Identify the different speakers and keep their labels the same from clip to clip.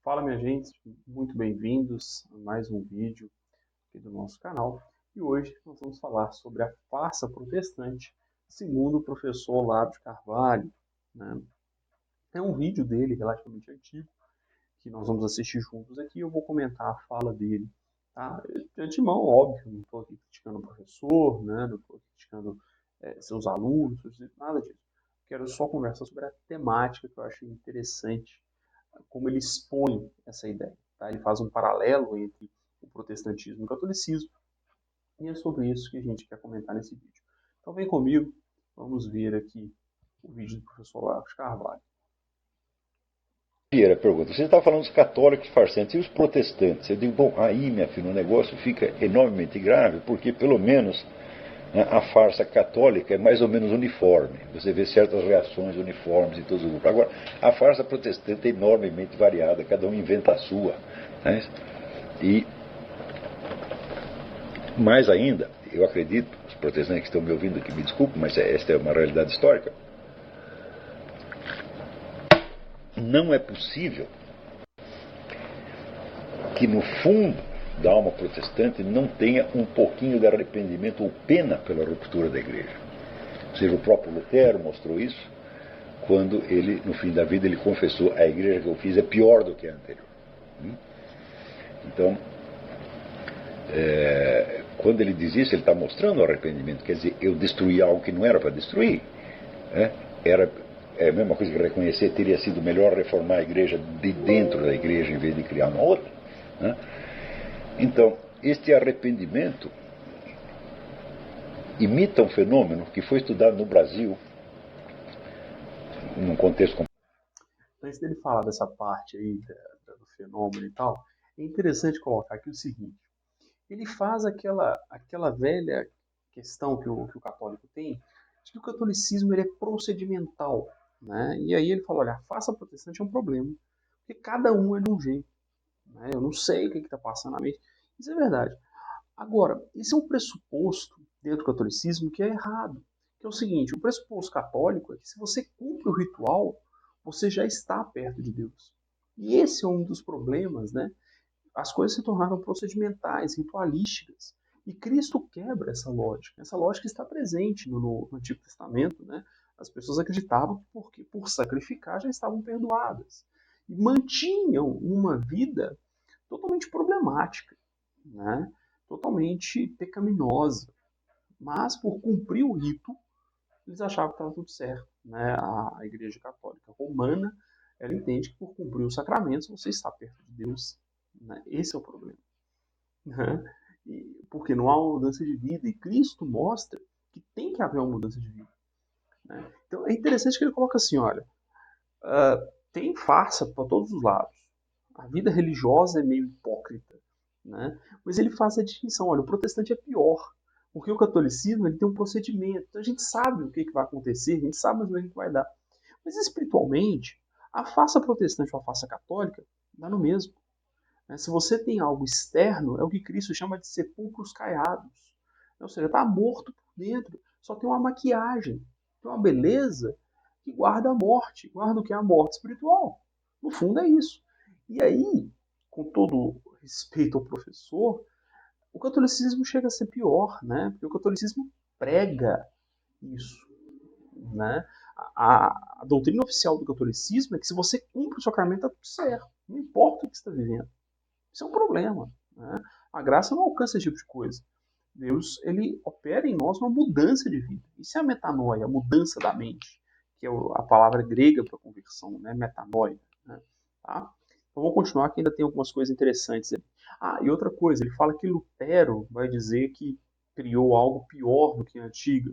Speaker 1: Fala, minha gente, muito bem-vindos a mais um vídeo aqui do nosso canal. E hoje nós vamos falar sobre a farsa protestante, segundo o professor Olavo de Carvalho, né? É um vídeo dele relativamente antigo, que nós vamos assistir juntos aqui. Eu vou comentar a fala dele, tá? De antemão, óbvio, não estou aqui criticando o professor, né? Não estou criticando seus alunos, nada disso. Quero só conversar sobre a temática que eu achei interessante, como ele expõe essa ideia. Tá? Ele faz um paralelo entre o protestantismo e o catolicismo, e é sobre isso que a gente quer comentar nesse vídeo. Então vem comigo, vamos ver aqui o vídeo do professor Olavo de Carvalho.
Speaker 2: Primeira pergunta, você está falando dos católicos farsantes e os protestantes. Eu digo, bom, aí, minha filha, o negócio fica enormemente grave, porque pelo menos a farsa católica é mais ou menos uniforme. Você vê certas reações uniformes em todos os grupos. Agora, a farsa protestante é enormemente variada, cada um inventa a sua. Né? E, mais ainda, eu acredito, os protestantes que estão me ouvindo, que me desculpem, mas esta é uma realidade histórica, não é possível que no fundo da alma protestante não tenha um pouquinho de arrependimento ou pena pela ruptura da igreja. Ou seja, o próprio Lutero mostrou isso quando ele, no fim da vida, ele confessou: a igreja que eu fiz é pior do que a anterior. Então, quando ele diz isso, ele está mostrando o arrependimento. Quer dizer, eu destruí algo que não era para destruir. Era a mesma coisa que reconhecer, teria sido melhor reformar a igreja de dentro da igreja em vez de criar uma outra. Então, este arrependimento imita um fenômeno que foi estudado no Brasil, num contexto.
Speaker 1: Antes dele falar dessa parte aí do fenômeno e tal, é interessante colocar aqui o seguinte: ele faz aquela velha questão que o católico tem, de que o catolicismo ele é procedimental. Né? E aí ele fala, olha, a farsa protestante é um problema, porque cada um é de um jeito. Né? Eu não sei o que está passando na mente. Isso é verdade. Agora, esse é um pressuposto dentro do catolicismo que é errado. Que é o seguinte, o pressuposto católico é que se você cumpre o ritual, você já está perto de Deus. E esse é um dos problemas, né? As coisas se tornaram procedimentais, ritualísticas. E Cristo quebra essa lógica. Essa lógica está presente no Antigo Testamento. Né? As pessoas acreditavam que por sacrificar já estavam perdoadas. E mantinham uma vida totalmente problemática, né? Totalmente pecaminosa. Mas por cumprir o rito, eles achavam que estava tudo certo. Né? A Igreja Católica Romana, ela entende que por cumprir os sacramentos você está perto de Deus. Né? Esse é o problema. Né? Porque não há uma mudança de vida. E Cristo mostra que tem que haver uma mudança de vida. Né? Então é interessante que ele coloca assim, olha, tem farsa para todos os lados. A vida religiosa é meio hipócrita. Né? Mas ele faz a distinção, olha, o protestante é pior. Porque o catolicismo ele tem um procedimento. Então a gente sabe o que vai acontecer, a gente sabe mais ou menos o que vai dar. Mas espiritualmente, a farsa protestante ou a farsa católica dá no mesmo. Se você tem algo externo, é o que Cristo chama de sepulcros caiados. Ou seja, está morto por dentro, só tem uma maquiagem, tem uma beleza que guarda a morte. Guarda o que é a morte espiritual. No fundo é isso. E aí, com todo respeito ao professor, o catolicismo chega a ser pior, né? Porque o catolicismo prega isso. Né? A doutrina oficial do catolicismo é que se você cumpre o sacramento, está tudo certo. Não importa o que você está vivendo. Isso é um problema. Né? A graça não alcança esse tipo de coisa. Deus ele opera em nós uma mudança de vida. Isso é a metanoia, a mudança da mente, que é a palavra grega para conversão, né? Metanoia. Né? Tá? Então vamos continuar que ainda tem algumas coisas interessantes ali. E outra coisa, ele fala que Lutero vai dizer que criou algo pior do que a antiga.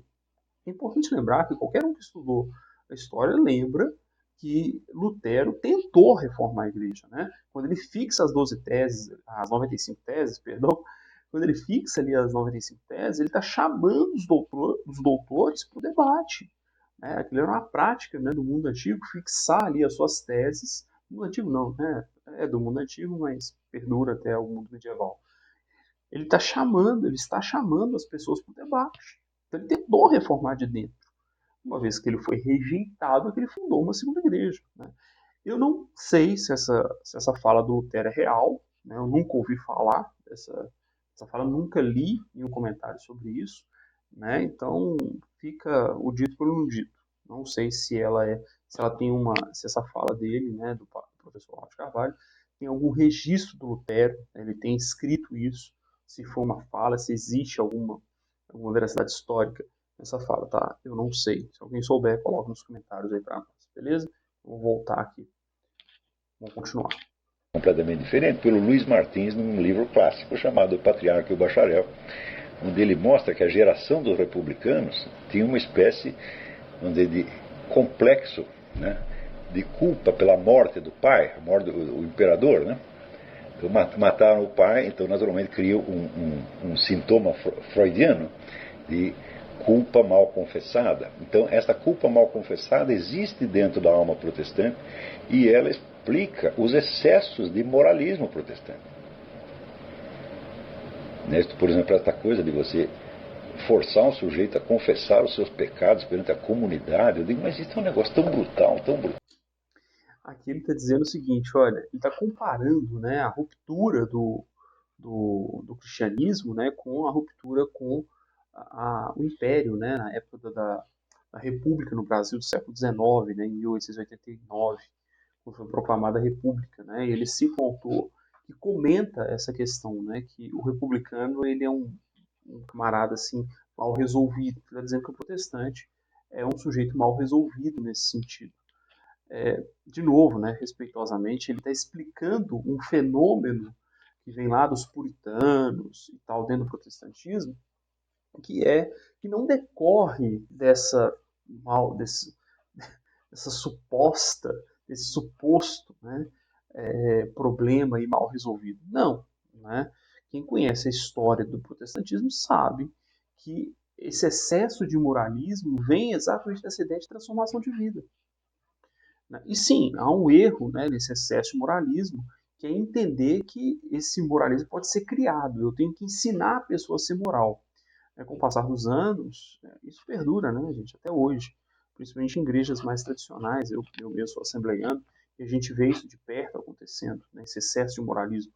Speaker 1: É importante lembrar que qualquer um que estudou a história lembra que Lutero tentou reformar a igreja. Né? Quando ele fixa as 12 teses, as 95 teses, perdão, quando ele fixa ali as 95 teses, ele está chamando os doutores para o debate. Né? Aquilo era uma prática, né, do mundo antigo, fixar ali as suas teses. No mundo antigo não, né? É do mundo antigo, mas perdura até o mundo medieval. Ele está chamando as pessoas para o debate. Então ele tentou reformar de dentro. Uma vez que ele foi rejeitado, é que ele fundou uma segunda igreja. Né? Eu não sei se essa fala do Lutero é real, né? Eu nunca ouvi falar dessa fala, nunca li nenhum comentário sobre isso, né? Então fica o dito pelo não dito. Não sei se ela tem se essa fala dele, né, do professor Olavo de Carvalho, tem algum registro do Lutero, né? Ele tem escrito isso, se for uma fala, se existe alguma veracidade histórica nessa fala, tá? Eu não sei. Se alguém souber, coloca nos comentários aí para nós, beleza? Vou voltar aqui. Vamos continuar.
Speaker 2: Completamente diferente, pelo Luiz Martins, num livro clássico chamado O Patriarca e o Bacharel, onde ele mostra que a geração dos republicanos tinha uma espécie de complexo, né, de culpa pela morte do pai, a morte do imperador, né? Então, mataram o pai, então naturalmente cria um sintoma freudiano de culpa mal confessada. Então, essa culpa mal confessada existe dentro da alma protestante e ela explica os excessos de moralismo protestante. Por exemplo, essa coisa de você forçar um sujeito a confessar os seus pecados perante a comunidade, eu digo, mas isso é um negócio tão brutal, tão brutal.
Speaker 1: Aqui ele está dizendo o seguinte, olha, ele está comparando, né, a ruptura do cristianismo, né, com a ruptura com o Império, né, na época da República no Brasil do século XIX, né, em 1889, quando foi proclamada a República, né, e ele cita um autor que comenta essa questão, né, que o republicano ele é um camarada assim mal resolvido, ele está dizendo que o protestante é um sujeito mal resolvido nesse sentido. De novo, né, respeitosamente, ele está explicando um fenômeno que vem lá dos puritanos e tal, dentro do protestantismo, que que não decorre dessa suposta, desse suposto, né, problema aí mal resolvido. Não, né? Quem conhece a história do protestantismo sabe que esse excesso de moralismo vem exatamente dessa ideia de transformação de vida. E sim, há um erro, né, nesse excesso de moralismo, que é entender que esse moralismo pode ser criado. Eu tenho que ensinar a pessoa a ser moral. Com o passar dos anos, isso perdura, né, gente, até hoje. Principalmente em igrejas mais tradicionais. Eu mesmo sou assembleiano e a gente vê isso de perto acontecendo, né, esse excesso de moralismo.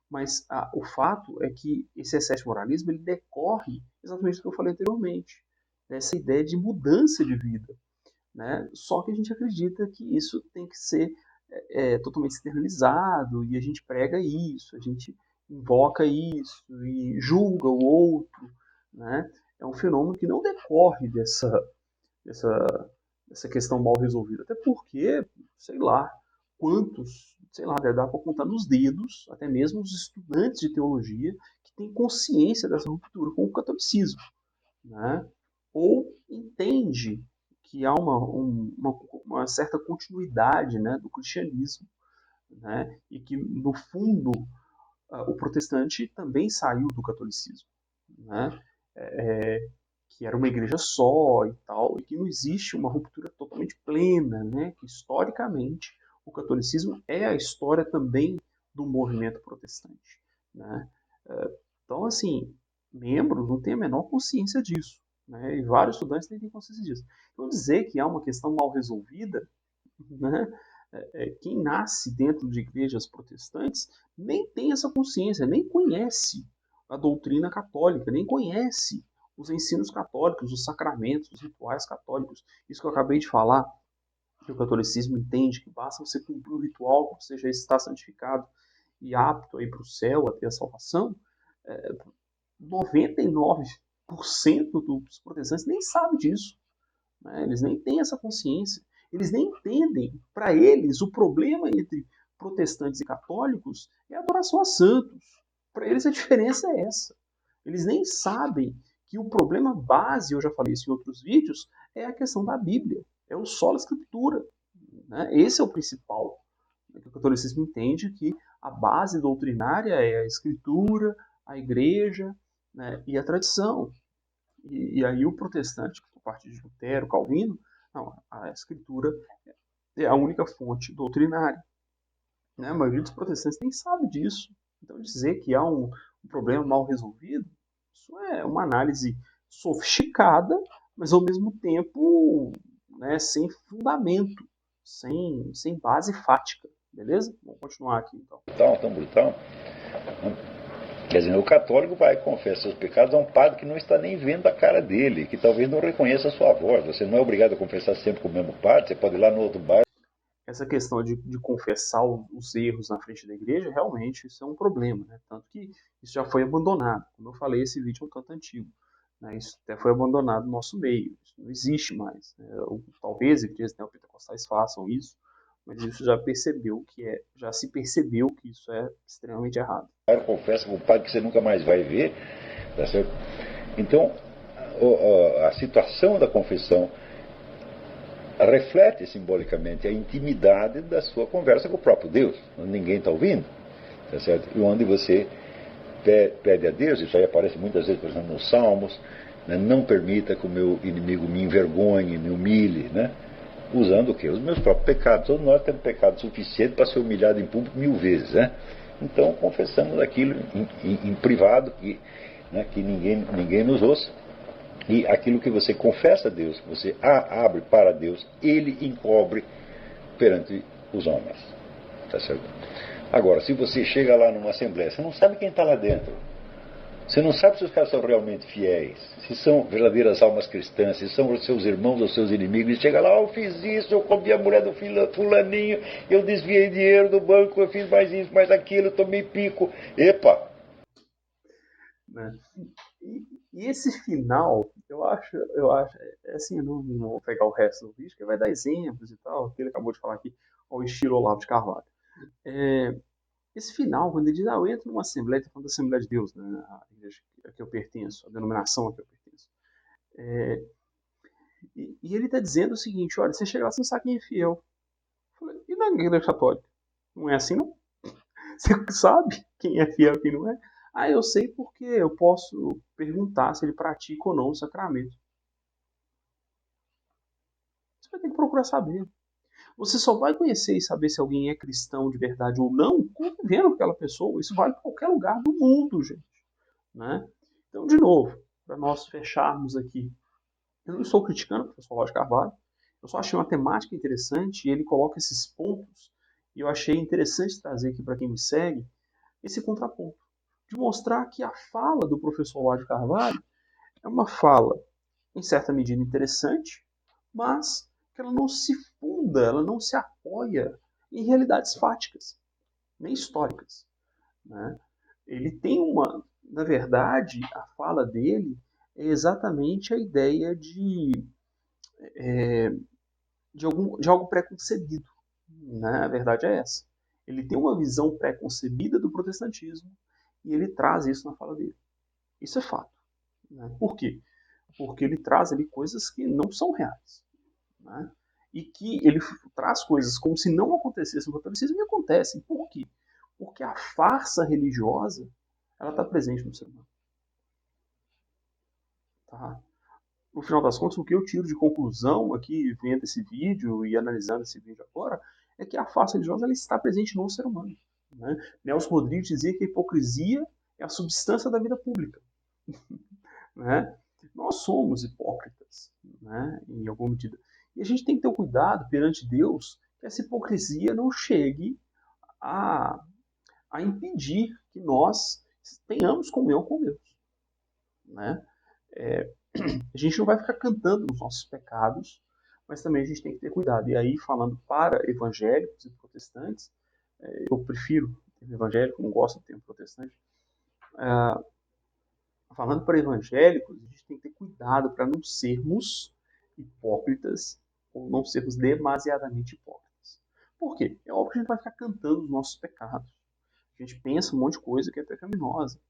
Speaker 1: Mas o fato é que esse excesso de moralismo ele decorre exatamente do que eu falei anteriormente, dessa ideia de mudança de vida, né? Só que a gente acredita que isso tem que ser totalmente externalizado e a gente prega isso, a gente invoca isso e julga o outro, né? É um fenômeno que não decorre dessa, dessa questão mal resolvida. Até porque, sei lá, sei lá, deve dar para contar nos dedos, até mesmo os estudantes de teologia que têm consciência dessa ruptura com o catolicismo, né? Ou entende que há uma certa continuidade, né, do cristianismo, né, e que, no fundo, o protestante também saiu do catolicismo, né, que era uma igreja só e tal, e que não existe uma ruptura totalmente plena, né, que historicamente o catolicismo é a história também do movimento protestante, né. Então, assim, membros não têm a menor consciência disso, né, e vários estudantes nem têm consciência disso. Então, dizer que há uma questão mal resolvida, né, quem nasce dentro de igrejas protestantes nem tem essa consciência, nem conhece a doutrina católica, nem conhece os ensinos católicos, os sacramentos, os rituais católicos. Isso que eu acabei de falar, que o catolicismo entende que basta você cumprir o ritual, ou seja, estar santificado e apto para o céu, a ter a salvação. 99% dos protestantes nem sabe disso, né? Eles nem têm essa consciência. Eles nem entendem. Para eles, o problema entre protestantes e católicos é a adoração a santos. Para eles, a diferença é essa. Eles nem sabem que o problema base, eu já falei isso em outros vídeos, é a questão da Bíblia. É o sola escritura. Né? Esse é o principal. O catolicismo entende que a base doutrinária é a escritura, a igreja, né, e a tradição. E aí o protestante, a partir de Lutero, Calvino, não, a escritura é a única fonte doutrinária. Né? A maioria dos protestantes nem sabe disso. Então dizer que há um problema mal resolvido, isso é uma análise sofisticada, mas ao mesmo tempo, né, sem fundamento, sem base fática, beleza? Vamos continuar aqui então.
Speaker 2: Tão brutal. Quer dizer, o católico vai e confessa seus pecados a um padre que não está nem vendo a cara dele, que talvez não reconheça a sua voz. Você não é obrigado a confessar sempre com o mesmo padre, você pode ir lá no outro bairro.
Speaker 1: Essa questão de confessar os erros na frente da igreja, realmente isso é um problema, né? Tanto que isso já foi abandonado. Como eu falei, esse vídeo é um tanto antigo, né? Isso até foi abandonado no nosso meio, isso não existe mais, né? Talvez igrejas neopentecostais façam isso, mas isso já se percebeu que isso é extremamente errado.
Speaker 2: Confessa com o padre que você nunca mais vai ver, tá certo? Então, a situação da confissão reflete simbolicamente a intimidade da sua conversa com o próprio Deus, onde ninguém está ouvindo, tá certo? E onde você pede a Deus, isso aí aparece muitas vezes, por exemplo, nos Salmos, né? Não permita que o meu inimigo me envergonhe, me humilhe, né? Usando o quê? Os meus próprios pecados. Todos nós temos pecado suficiente para ser humilhado em público 1000 vezes, né? Então, confessamos aquilo em privado, né, que ninguém nos ouça. E aquilo que você confessa a Deus, que você abre para Deus, Ele encobre perante os homens. Tá certo? Agora, se você chega lá numa assembleia, você não sabe quem está lá dentro. Você não sabe se os caras são realmente fiéis, se são verdadeiras almas cristãs, se são os seus irmãos ou seus inimigos. E chega lá, eu fiz isso, eu comi a mulher do fulaninho, eu desviei dinheiro do banco, eu fiz mais isso, mais aquilo, eu tomei pico. Epa!
Speaker 1: Né? E esse final, eu acho, é assim, eu não vou pegar o resto do vídeo, que vai dar exemplos e tal, que ele acabou de falar aqui, ao estilo Olavo de Carvalho. Esse final, quando ele diz, eu entro numa assembleia, está falando da Assembleia de Deus, né, a igreja a que eu pertenço, a denominação a que eu pertenço. E ele está dizendo o seguinte, olha, você chega lá, você não sabe quem é fiel. Eu falei, e na igreja católica? Não é assim, não? Você sabe quem é fiel e quem não é? Eu sei porque eu posso perguntar se ele pratica ou não o sacramento. Você vai ter que procurar saber. Você só vai conhecer e saber se alguém é cristão de verdade ou não convivendo com aquela pessoa. Isso vale para qualquer lugar do mundo, gente. Né? Então, de novo, para nós fecharmos aqui, eu não estou criticando o professor Olavo de Carvalho, eu só achei uma temática interessante e ele coloca esses pontos e eu achei interessante trazer aqui para quem me segue esse contraponto, de mostrar que a fala do professor Olavo de Carvalho é uma fala, em certa medida, interessante, mas que ela não se funda, ela não se apoia em realidades fáticas, nem históricas. Né? Ele tem na verdade, a fala dele é exatamente a ideia de algo preconcebido. Né? A verdade é essa. Ele tem uma visão preconcebida do protestantismo e ele traz isso na fala dele. Isso é fato. Né? Por quê? Porque ele traz ali coisas que não são reais. Né? E que ele traz coisas como se não acontecessem no catolicismo e acontecem. Por quê? Porque a farsa religiosa ela está presente no ser humano. Tá? No final das contas, o que eu tiro de conclusão aqui, vendo esse vídeo e analisando esse vídeo agora, é que a farsa religiosa ela está presente no ser humano. Né? Nelson Rodrigues dizia que a hipocrisia é a substância da vida pública. Né? Nós somos hipócritas, né? Em alguma medida. E a gente tem que ter o cuidado perante Deus que essa hipocrisia não chegue a, a impedir que nós tenhamos comunhão com Deus. Né? A gente não vai ficar cantando os nossos pecados, mas também a gente tem que ter cuidado. E aí, falando para evangélicos e protestantes, eu prefiro termo evangélico, não gosto do termo protestante. Falando para evangélicos, a gente tem que ter cuidado para não sermos hipócritas ou não sermos demasiadamente hipócritas. Por quê? É óbvio que a gente vai ficar cantando os nossos pecados. A gente pensa um monte de coisa que é pecaminosa.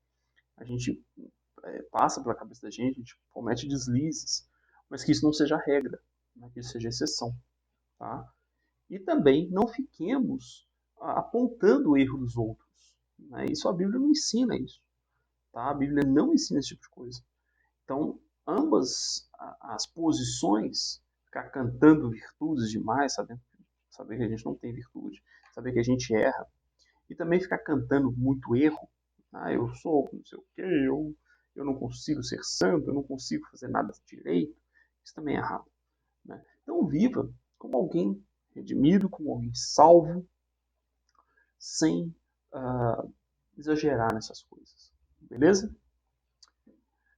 Speaker 1: A gente passa pela cabeça da gente, a gente comete deslizes, mas que isso não seja regra, né? Que isso seja exceção. Tá? E também não fiquemos apontando o erro dos outros. Né? Isso a Bíblia não ensina isso. Tá? A Bíblia não ensina esse tipo de coisa. Então, ambas as posições, ficar cantando virtudes demais, saber que a gente não tem virtude, saber que a gente erra, e também ficar cantando muito erro, eu sou não sei o quê, eu não consigo ser santo, eu não consigo fazer nada direito, isso também é errado. Né? Então, viva como alguém redimido, como alguém salvo, sem exagerar nessas coisas. Beleza?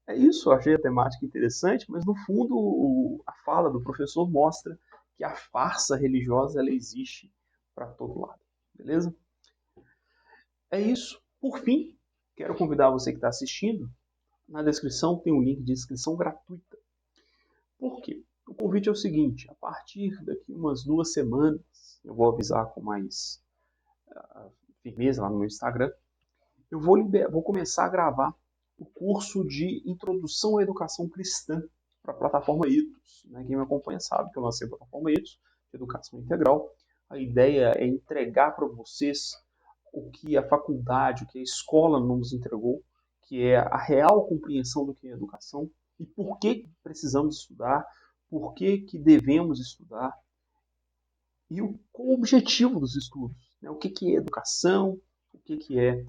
Speaker 1: É isso, eu achei a temática interessante, mas no fundo a fala do professor mostra que a farsa religiosa ela existe para todo lado. Beleza? É isso. Por fim, quero convidar você que está assistindo. Na descrição tem um link de inscrição gratuita. Por quê? O convite é o seguinte, a partir daqui umas 2 semanas, eu vou avisar com mais firmeza lá no meu Instagram, eu vou começar a gravar o curso de Introdução à Educação Cristã para a plataforma Ethos. Né? Quem me acompanha sabe que eu lancei a plataforma Ethos, de Educação Integral. A ideia é entregar para vocês o que a faculdade, o que a escola não nos entregou, que é a real compreensão do que é educação e por que precisamos estudar, por que devemos estudar e qual o objetivo dos estudos. Né? O que é educação, o que é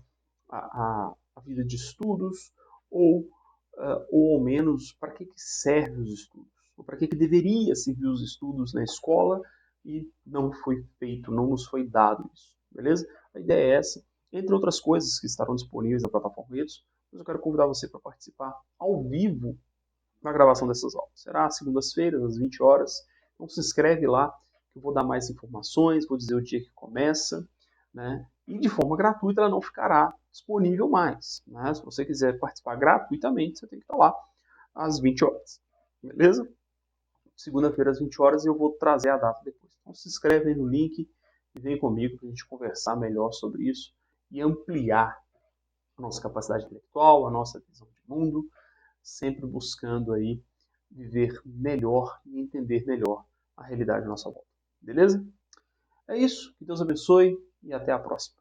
Speaker 1: a vida de estudos, ou ao menos para que servem os estudos, ou para que deveria servir os estudos na escola e não foi feito, não nos foi dado isso, beleza? A ideia é essa, entre outras coisas que estarão disponíveis na plataforma Ethos, mas eu quero convidar você para participar ao vivo na gravação dessas aulas. Será às segundas-feiras, às 20 horas, então se inscreve lá, que eu vou dar mais informações, vou dizer o dia que começa, né? E de forma gratuita ela não ficará disponível mais. Né? Se você quiser participar gratuitamente, você tem que estar lá às 20 horas. Beleza? Segunda-feira às 20 horas e eu vou trazer a data depois. Então se inscreve aí no link e vem comigo para a gente conversar melhor sobre isso e ampliar a nossa capacidade intelectual, a nossa visão de mundo, sempre buscando aí viver melhor e entender melhor a realidade à nossa volta. Beleza? É isso. Que Deus abençoe e até a próxima.